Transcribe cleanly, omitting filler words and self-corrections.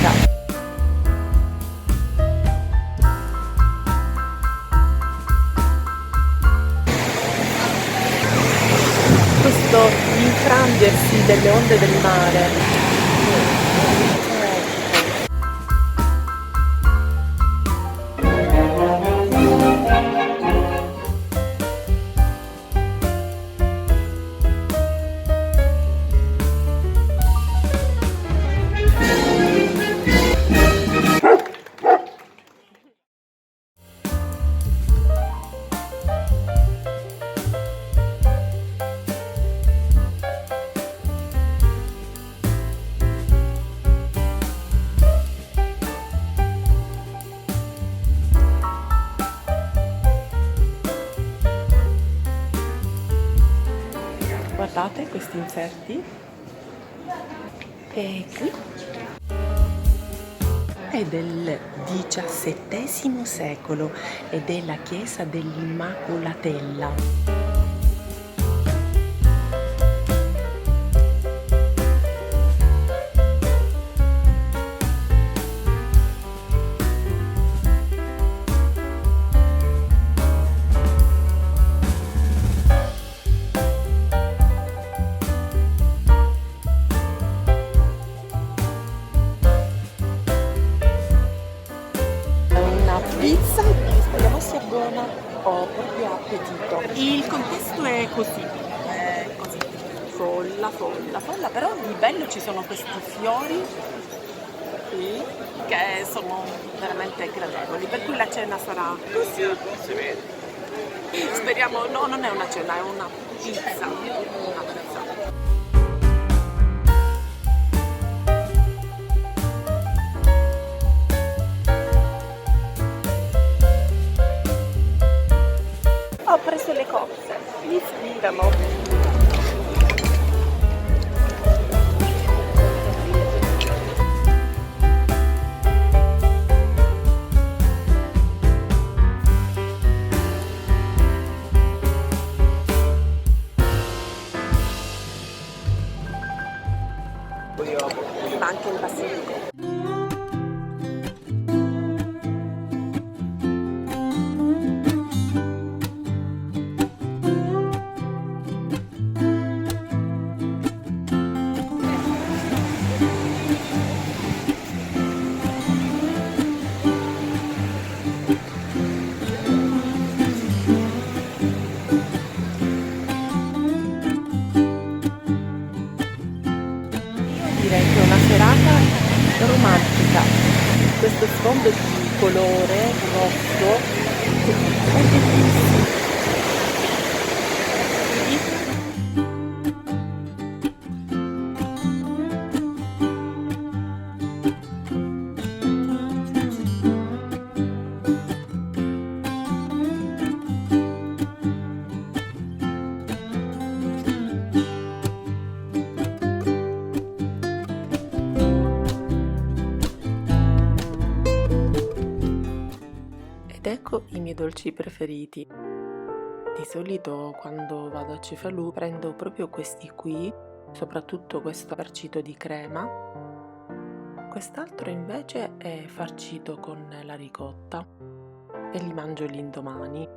romantica. Questo infrangersi delle onde del mare. Guardate questi inserti. E qui è del XVII secolo ed è la chiesa dell'Immacolatella. Una pizza, speriamo sia buona, ho proprio appetito. Il contesto è così, folla, però di bello ci sono questi fiori qui che sono veramente gradevoli, per cui la cena sarà così. Speriamo, no, non è una cena, è una pizza. Ho preso le cozze, mi ispirano. Ma anche il basilico. Direi che è una serata romantica, questo sfondo di colore rosso è bellissimo. Ed ecco i miei dolci preferiti. Di solito quando vado a Cefalù prendo proprio questi qui, soprattutto questo farcito di crema. Quest'altro invece è farcito con la ricotta e li mangio l'indomani.